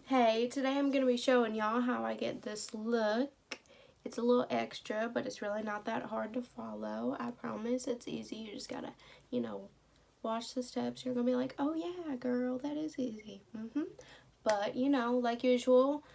Hey, today I'm going to be showing y'all how I get this look. It's a little extra, but it's really not that hard to follow. I promise it's easy. You just gotta, watch the steps. You're going to be like, oh yeah, girl, that is easy. But, like usual,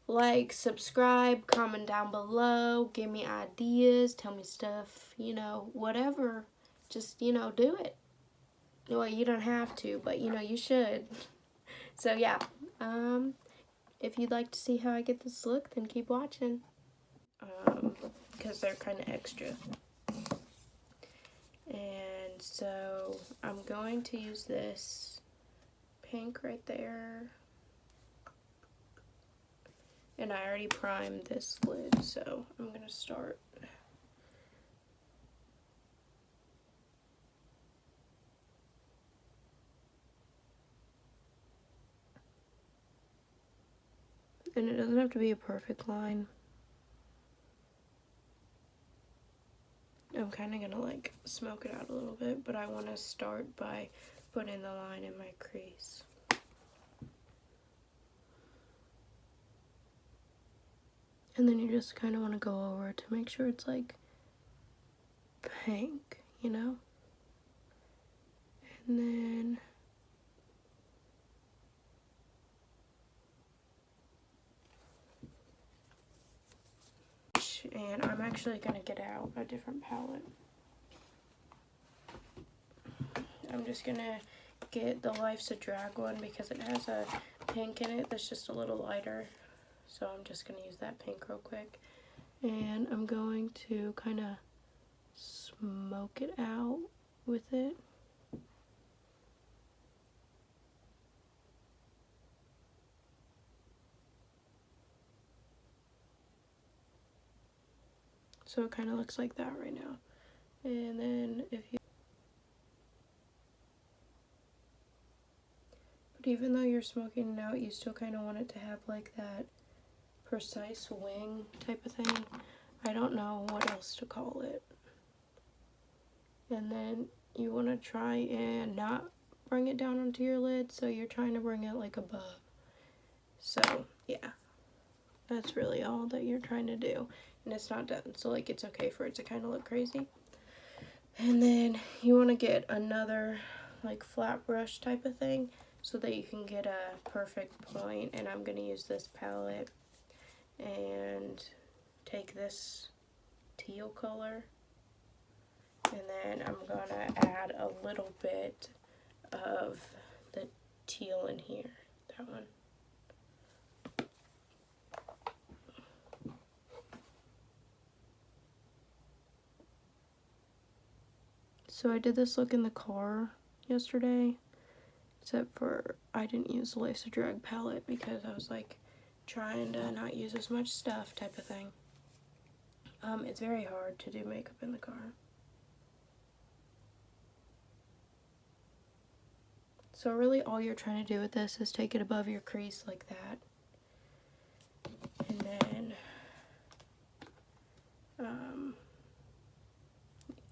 like, subscribe, comment down below, give me ideas, tell me stuff, whatever. Just, do it. Well, you don't have to, but, you should. So, yeah. If you'd like to see how I get this look, then keep watching. Because they're kind of extra. And so I'm going to use this pink right there. And I already primed this lid, so I'm going to start. And it doesn't have to be a perfect line. I'm kind of going to like smoke it out a little bit, but I want to start by putting the line in my crease. And then you just kind of want to go over to make sure it's like pink, And then and I'm actually going to get out a different palette. I'm just going to get the Life's a Drag one because it has a pink in it that's just a little lighter. So I'm just going to use that pink real quick. And I'm going to kind of smoke it out with it. So it kind of looks like that right now. And then but even though you're smoking it out, you still kind of want it to have like that precise wing type of thing. I don't know what else to call it. And then you want to try and not bring it down onto your lid, so you're trying to bring it like above. So yeah, that's really all that you're trying to do, and it's not done, so like it's okay for it to kind of look crazy. And then you want to get another like flat brush type of thing so that you can get a perfect point. And I'm going to use this palette and take this teal color, and then I'm going to add a little bit of the teal in here, that one. So I did this look in the car yesterday, except for I didn't use the Life's a Drag palette because I was like trying to not use as much stuff type of thing. It's very hard to do makeup in the car. So really all you're trying to do with this is take it above your crease like that. And then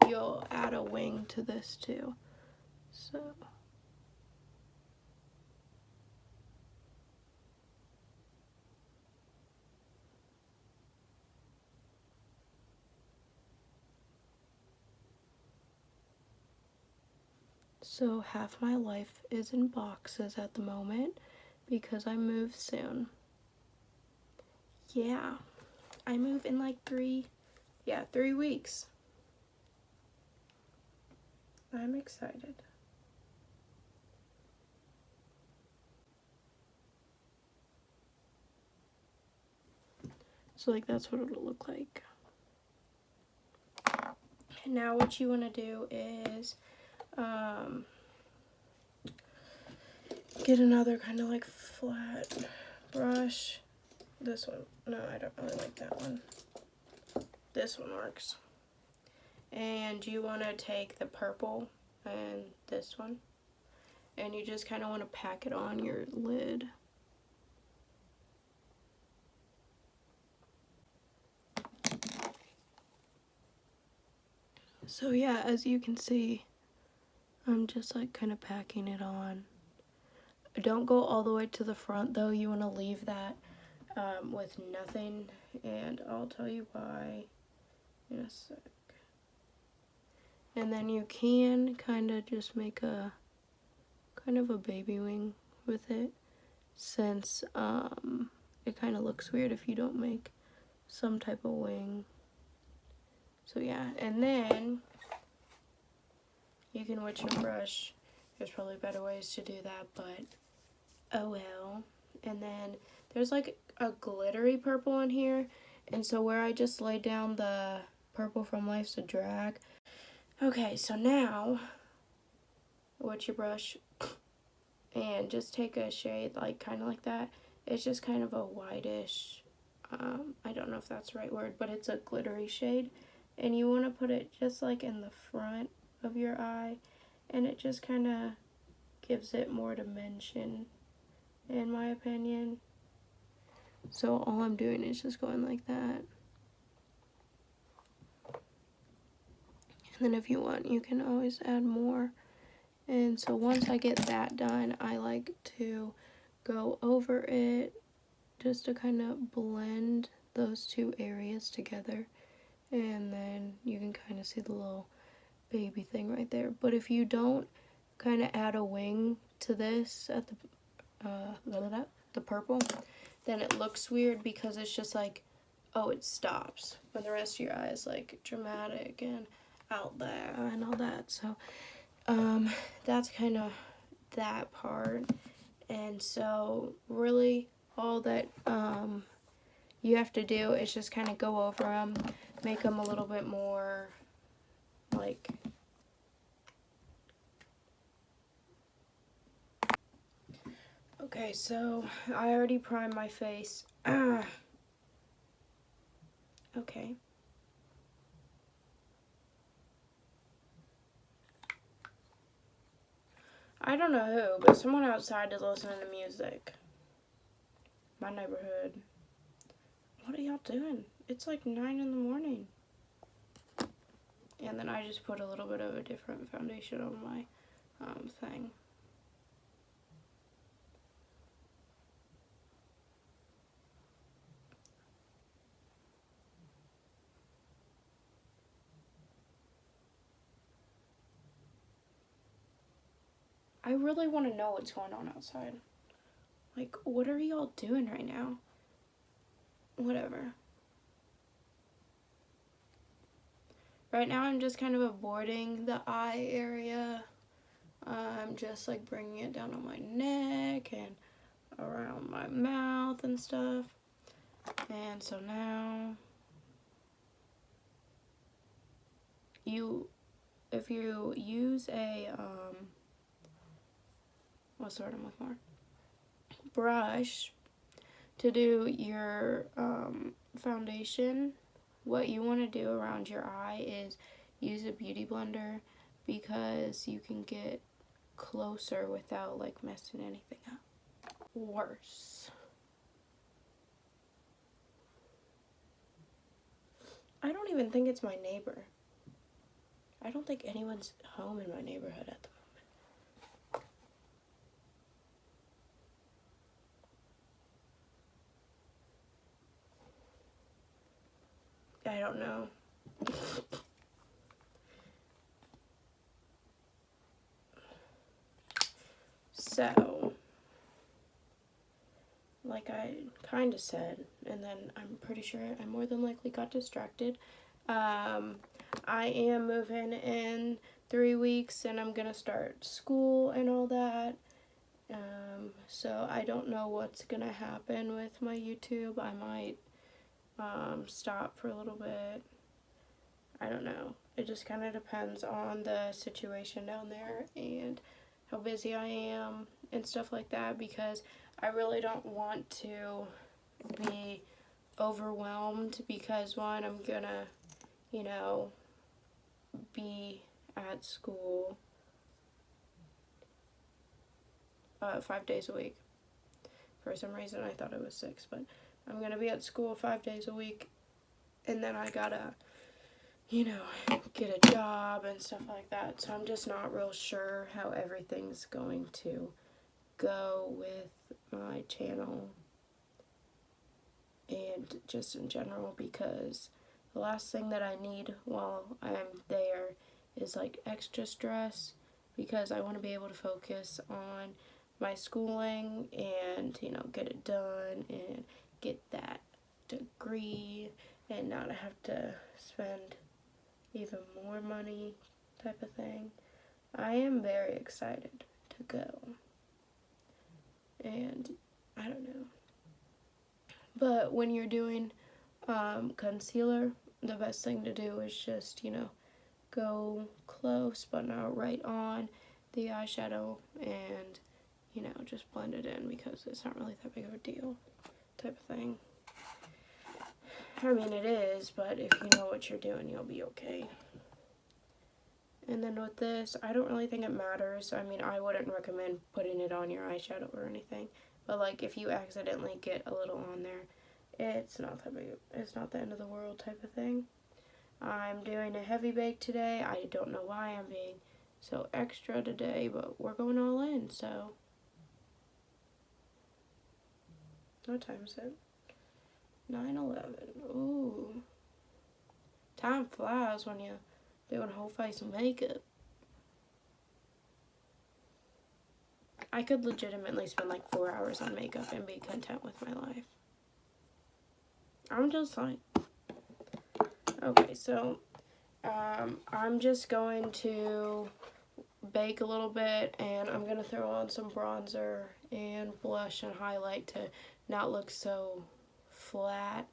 you'll add a wing to this too. So half my life is in boxes at the moment because I move soon. Yeah, I move in like 3 weeks. I'm excited. So like that's what it'll look like. And now what you want to do is get another kind of like flat brush. This one, no, I don't really like that one. This one works. And you want to take the purple and this one, and you just kind of want to pack it on your lid. So yeah, as you can see, I'm just like kind of packing it on. Don't go all the way to the front though. You want to leave that with nothing, and I'll tell you why in a sec. And then you can kind of just make a kind of a baby wing with it, since it kind of looks weird if you don't make some type of wing. So yeah, and then you can wet your brush. There's probably better ways to do that, but oh well. And then there's like a glittery purple in here, and so where I just laid down the purple from Life's a Drag. Okay, so now wet your brush and just take a shade like kind of like that. It's just kind of a whitish, I don't know if that's the right word, but it's a glittery shade, and you want to put it just like in the front of your eye, and it just kind of gives it more dimension, in my opinion. So all I'm doing is just going like that. And then if you want, you can always add more. And so once I get that done, I like to go over it just to kind of blend those two areas together. And then you can kind of see the little baby thing right there. But if you don't kind of add a wing to this at the purple, then it looks weird because it's just like, oh, it stops when the rest of your eye is like dramatic and out there and all that. So that's kind of that part. And so really all that you have to do is just kind of go over them, make them a little bit more like okay. So I already primed my face. Okay. I don't know who, but someone outside is listening to music. My neighborhood. What are y'all doing? It's like 9 in the morning. And then I just put a little bit of a different foundation on my thing. I really want to know what's going on outside. Like, what are y'all doing right now? Whatever. Right now I'm just kind of avoiding the eye area. I'm just like bringing it down on my neck and around my mouth and stuff. And so now if you use a what's the word I'm looking for? Brush to do your foundation, what you want to do around your eye is use a beauty blender, because you can get closer without like messing anything up. Worse. I don't even think it's my neighbor. I don't think anyone's home in my neighborhood at the moment. I don't know. So, like I kind of said, and then I'm pretty sure I more than likely got distracted. I am moving in 3 weeks, and I'm gonna start school and all that. So I don't know what's gonna happen with my YouTube. I might stop for a little bit. I don't know. It just kind of depends on the situation down there and how busy I am and stuff like that, because I really don't want to be overwhelmed, because one, I'm gonna, you know, be at school 5 days a week. For some reason I thought it was 6, but I'm gonna be at school 5 days a week, and then I gotta, you know, get a job and stuff like that. So I'm just not real sure how everything's going to go with my channel and just in general, because the last thing that I need while I'm there is like extra stress, because I want to be able to focus on my schooling and, you know, get it done and get that degree and not have to spend even more money type of thing. I am very excited to go. And I don't know. But when you're doing concealer, the best thing to do is just, you know, go close but not right on the eyeshadow and, you know, just blend it in, because it's not really that big of a deal type of thing. I mean, it is, but if you know what you're doing, you'll be okay. And then with this, I don't really think it matters. I mean, I wouldn't recommend putting it on your eyeshadow or anything. But, like, if you accidentally get a little on there, it's not that big. It's not the end of the world type of thing. I'm doing a heavy bake today. I don't know why I'm being so extra today, but we're going all in, so. What time is it? 9:11. Ooh. Time flies when you're doing whole face of makeup. I could legitimately spend like 4 hours on makeup and be content with my life. I'm just like, okay, so I'm just going to bake a little bit, and I'm going to throw on some bronzer and blush and highlight to not look so flat.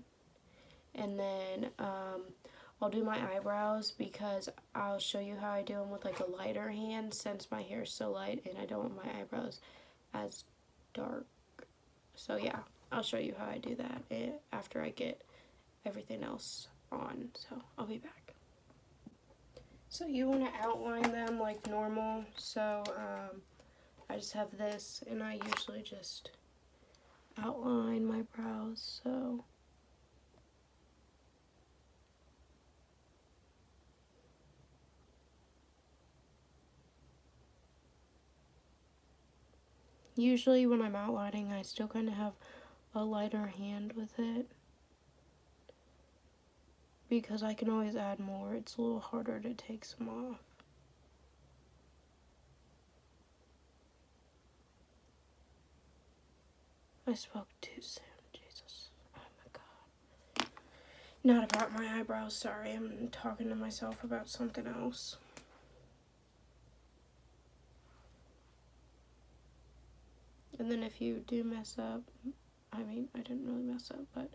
And then I'll do my eyebrows, because I'll show you how I do them with like a lighter hand, since my hair is so light and I don't want my eyebrows as dark. So yeah, I'll show you how I do that after I get everything else on. So I'll be back. So you want to outline them like normal. So I just have this, and I usually just outline my brows. So usually when I'm outlining, I still kind of have a lighter hand with it, because I can always add more. It's a little harder to take some off. I spoke too soon, Jesus. Oh my God. Not about my eyebrows, sorry. I'm talking to myself about something else. And then if you do mess up, I mean, I didn't really mess up, but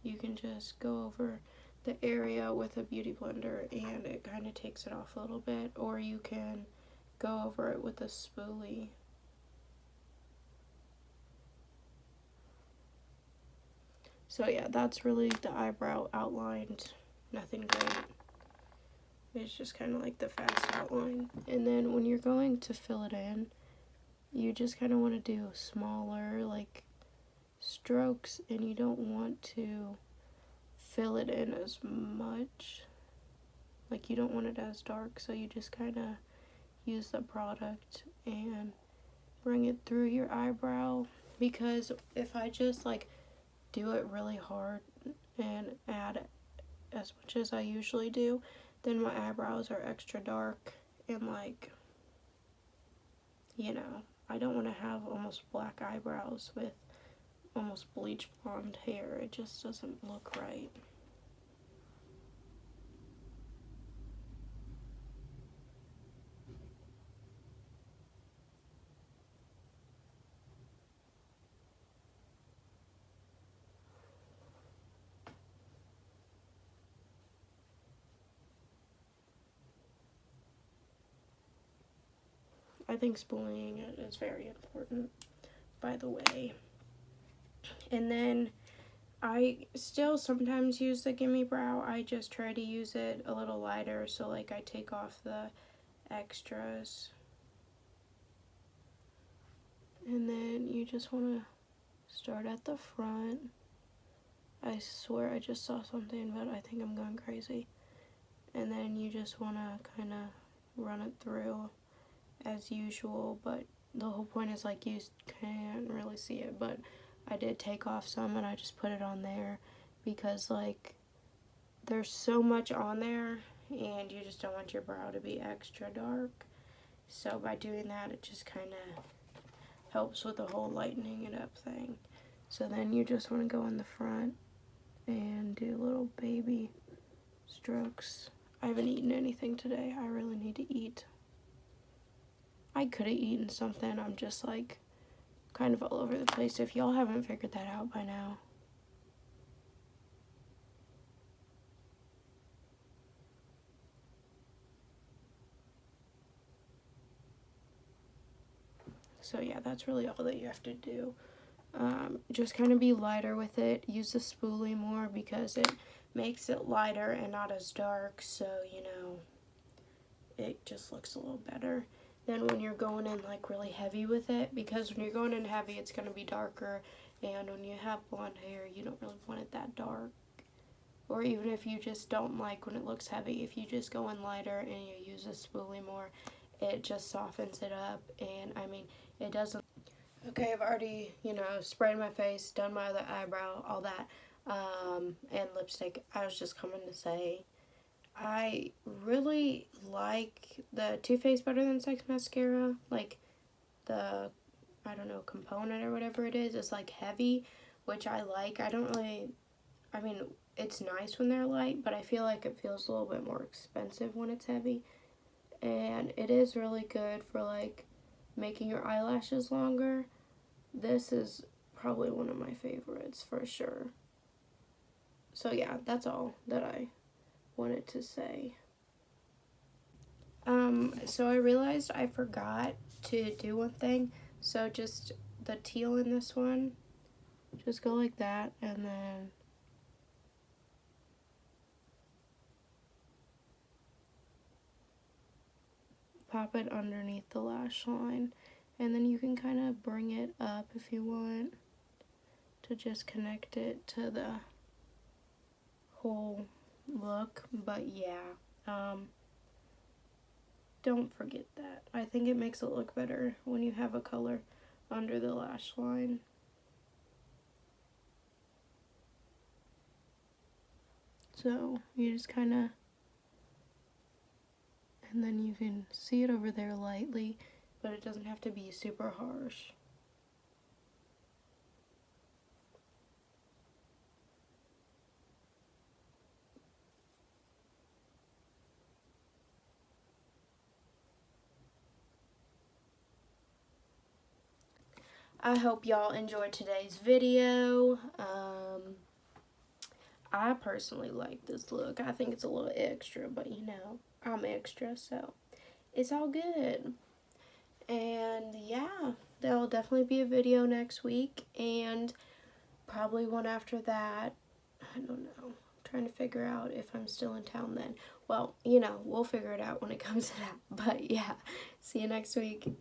you can just go over the area with a beauty blender and it kind of takes it off a little bit, or you can go over it with a spoolie. So yeah, that's really the eyebrow outlined. Nothing great. It's just kind of like the fast outline. And then when you're going to fill it in, you just kind of want to do smaller like strokes, and you don't want to fill it in as much. Like, you don't want it as dark, so you just kind of use the product and bring it through your eyebrow. Because if I just like do it really hard and add as much as I usually do, then my eyebrows are extra dark, and like, you know, I don't want to have almost black eyebrows with almost bleach blonde hair. It just doesn't look right. I think spooling it is very important, by the way. And then I still sometimes use the Gimme Brow. I just try to use it a little lighter, so like I take off the extras. And then you just want to start at the front. I swear I just saw something, but I think I'm going crazy. And then you just want to kind of run it through as usual, but the whole point is like you can't really see it, but I did take off some and I just put it on there because like there's so much on there and you just don't want your brow to be extra dark. So by doing that, it just kind of helps with the whole lightening it up thing. So then you just want to go in the front and do little baby strokes. I haven't eaten anything today. I really need to eat. I could have eaten something. I'm just like kind of all over the place. If y'all haven't figured that out by now. So yeah, that's really all that you have to do. Just kind of be lighter with it. Use the spoolie more because it makes it lighter and not as dark. So, you know, it just looks a little better. Then when you're going in like really heavy with it, because when you're going in heavy, it's going to be darker. And when you have blonde hair, you don't really want it that dark. Or even if you just don't like when it looks heavy, if you just go in lighter and you use a spoolie more, it just softens it up. And I mean, it doesn't. Okay, I've already, you know, sprayed my face, done my other eyebrow, all that, and lipstick. I was just coming to say, I really like the Too Faced Better Than Sex mascara. Like, the, I don't know, component or whatever it is. It's, like, heavy, which I like. I don't really, I mean, it's nice when they're light, but I feel like it feels a little bit more expensive when it's heavy. And it is really good for, like, making your eyelashes longer. This is probably one of my favorites for sure. So yeah, that's all that I wanted to say. So I realized I forgot to do one thing. So just the teal in this one, just go like that and then pop it underneath the lash line. And then you can kind of bring it up if you want to just connect it to the whole look. But yeah, don't forget that. I think it makes it look better when you have a color under the lash line. So you just kind of, and then you can see it over there lightly, but it doesn't have to be super harsh. I hope y'all enjoyed today's video. I personally like this look. I think it's a little extra, but you know, I'm extra, so it's all good. And yeah, there'll definitely be a video next week, and probably one after that. I don't know. I'm trying to figure out if I'm still in town then. Well, you know, we'll figure it out when it comes to that. But yeah, see you next week.